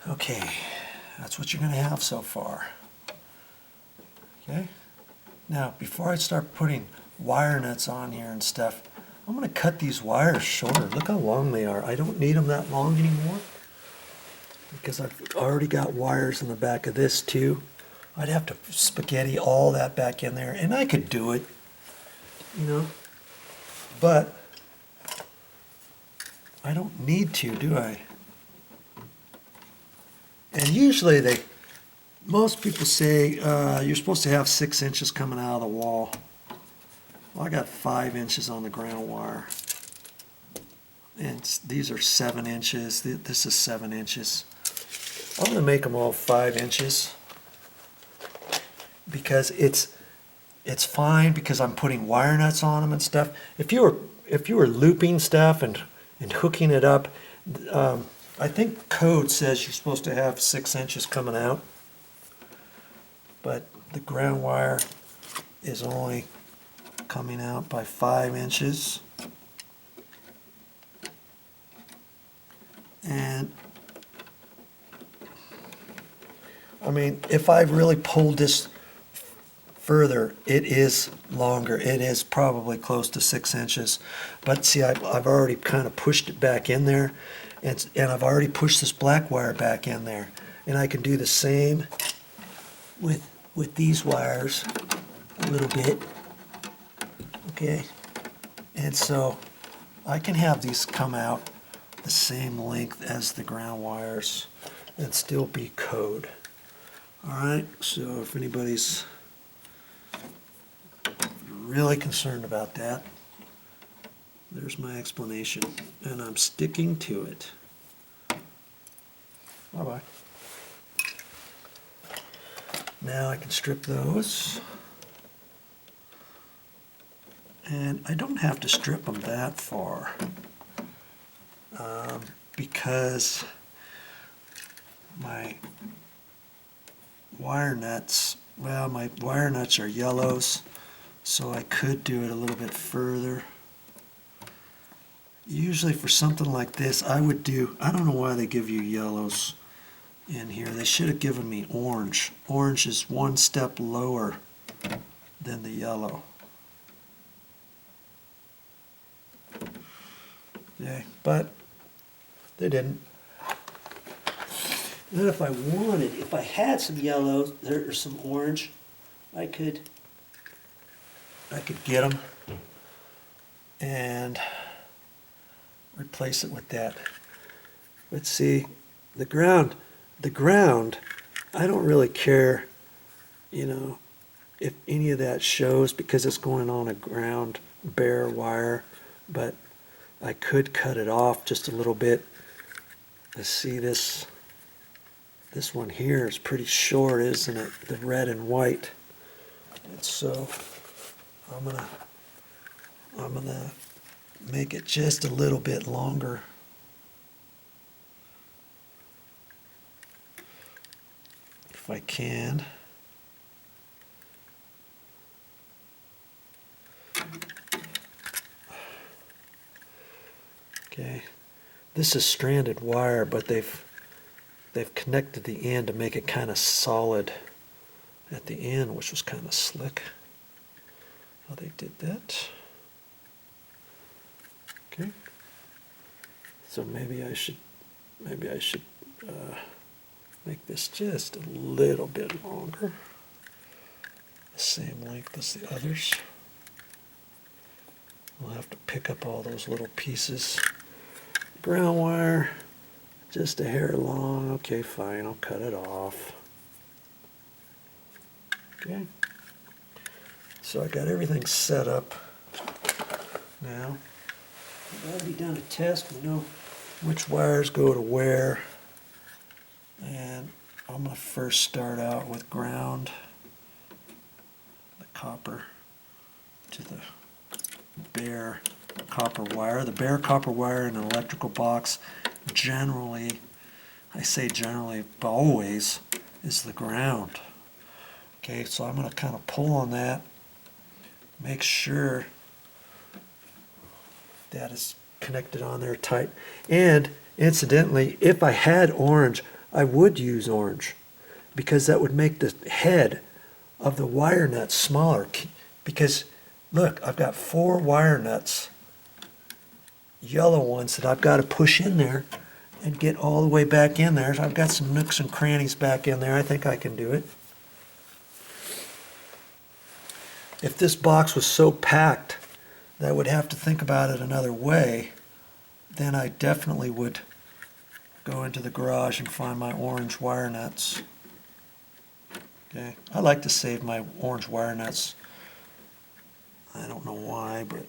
Okay, that's what you're going to have so far. Okay, now before I start putting wire nuts on here and stuff, I'm going to cut these wires shorter. Look how long they are. I don't need them that long anymore because I've already got wires in the back of this too. I'd have to spaghetti all that back in there, and I could do it, you know, but I don't need to, do I? And usually most people say you're supposed to have 6 inches coming out of the wall. Well, I got 5 inches on the ground wire. And these are 7 inches. This is 7 inches. I'm going to make them all 5 inches because it's fine because I'm putting wire nuts on them and stuff. If you were looping stuff and hooking it up, I think code says you're supposed to have 6 inches coming out, but the ground wire is only coming out by 5 inches. And I mean, if I really pulled this further, it is longer. It is probably close to 6 inches. But see, I've already kind of pushed it back in there, and I've already pushed this black wire back in there. And I can do the same with these wires a little bit. Okay, and so I can have these come out the same length as the ground wires and still be code. Alright, so if anybody's really concerned about that, there's my explanation, and I'm sticking to it. Bye-bye. Now I can strip those. And I don't have to strip them that far because my wire nuts, well, my wire nuts are yellows, so I could do it a little bit further. Usually for something like this, I would do, I don't know why they give you yellows in here. They should have given me orange. Orange is one step lower than the yellow. Okay, but they didn't. Then if I wanted, if I had some yellow or some orange, I could get them and replace it with that. Let's see, the ground, I don't really care, you know, if any of that shows because it's going on a ground bare wire, but I could cut it off just a little bit. Let's see, this one here is pretty short, isn't it? The red and white. And so I'm gonna make it just a little bit longer. If I can. Okay, this is stranded wire, but they've connected the end to make it kind of solid at the end, which was kind of slick how they did that. Okay, so maybe I should make this just a little bit longer, the same length as the others. We'll have to pick up all those little pieces. Ground wire, just a hair long. Okay, fine, I'll cut it off. Okay, so I got everything set up now. I've already done a test. We know which wires go to where. And I'm going to first start out with ground, the copper to the bare copper wire. The bare copper wire in an electrical box generally, I say generally, but always, is the ground. Okay, so I'm going to kind of pull on that, make sure that is connected on there tight. And incidentally, if I had orange, I would use orange, because that would make the head of the wire nut smaller. Because look, I've got 4 wire nuts, yellow ones, that I've got to push in there and get all the way back in there. So I've got some nooks and crannies back in there. I think I can do it. If this box was so packed that I would have to think about it another way, then I definitely would go into the garage and find my orange wire nuts. Okay, I like to save my orange wire nuts. I don't know why, but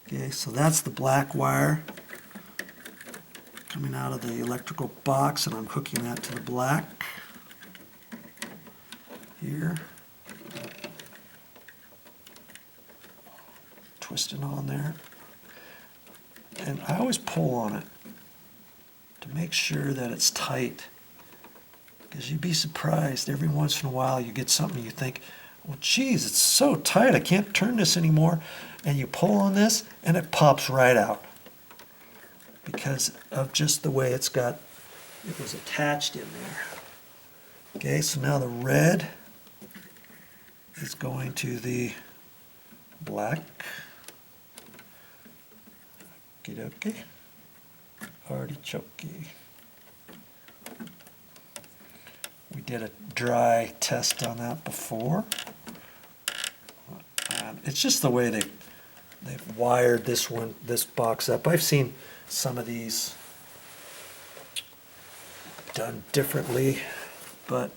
okay, so that's the black wire coming out of the electrical box, and I'm hooking that to the black here. Twisting on there. And I always pull on it to make sure that it's tight. Because you'd be surprised, every once in a while you get something you think, well, geez, it's so tight, I can't turn this anymore. And you pull on this, and it pops right out. Because of just the way it was attached in there. Okay, so now the red is going to the black. Okie artichoke. We did a dry test on that before. It's just the way they've wired this box up. I've seen some of these done differently, but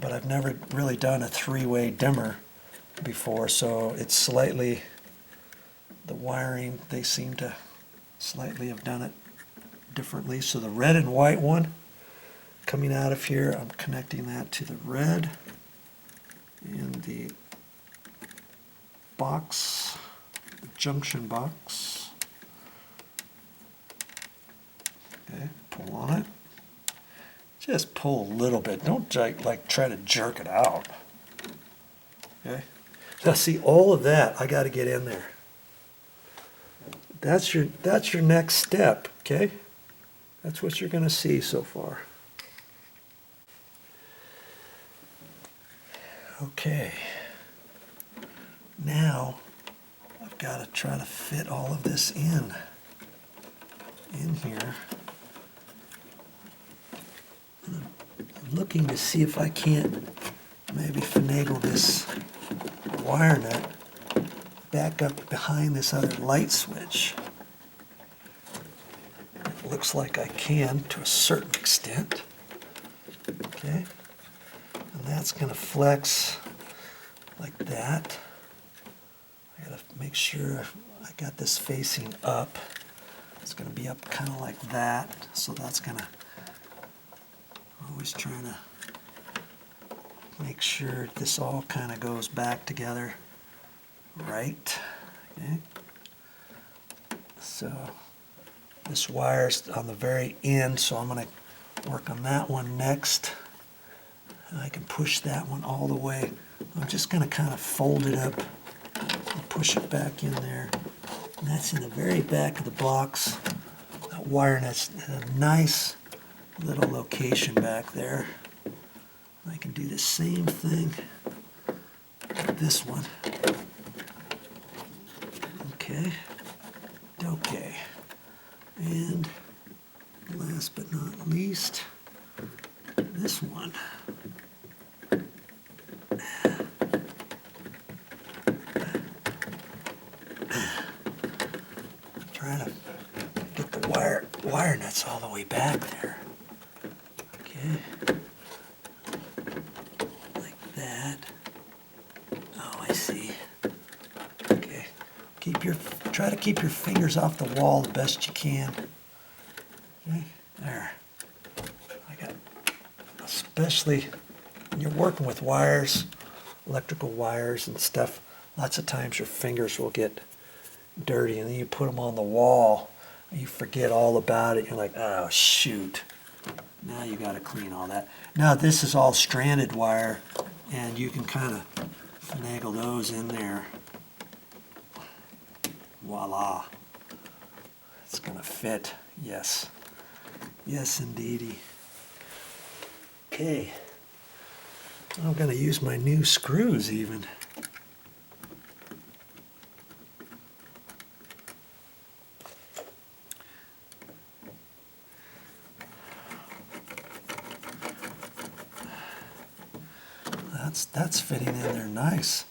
I've never really done a 3-way dimmer before, so it's slightly, the wiring, they seem to slightly have done it differently. So the red and white one coming out of here, I'm connecting that to the red in the box, the junction box. Okay, pull on it. Just pull a little bit. Don't like try to jerk it out. Okay. Now see, all of that I got to get in there. That's your next step. Okay. That's what you're going to see so far. Okay. Now I've got to try to fit all of this in here. I'm looking to see if I can't maybe finagle this wire nut back up behind this other light switch. It looks like I can to a certain extent. Okay, and that's going to flex like that. I got to make sure I got this facing up. It's going to be up kind of like that, so that's going to, always trying to make sure this all kind of goes back together right. Okay. So this wire's on the very end, so I'm going to work on that one next. And I can push that one all the way. I'm just going to kind of fold it up and push it back in there. And that's in the very back of the box. That wire nut's in a nice little location back there. I can do the same thing with this one. Okay. Okay. And last but not least, this one. Trying to get the wire nuts all the way back there. Okay. Like that. Oh, I see. Okay. Try to keep your fingers off the wall the best you can. Okay. There. Especially when you're working with wires, electrical wires and stuff, lots of times your fingers will get dirty, and then you put them on the wall and you forget all about it. You're like, oh shoot, now you got to clean all that. Now this is all stranded wire, and you can kind of finagle those in there. Voila, It's gonna fit. Yes. Yes, indeedy. Okay. I'm gonna use my new screws even. That's fitting in there nice.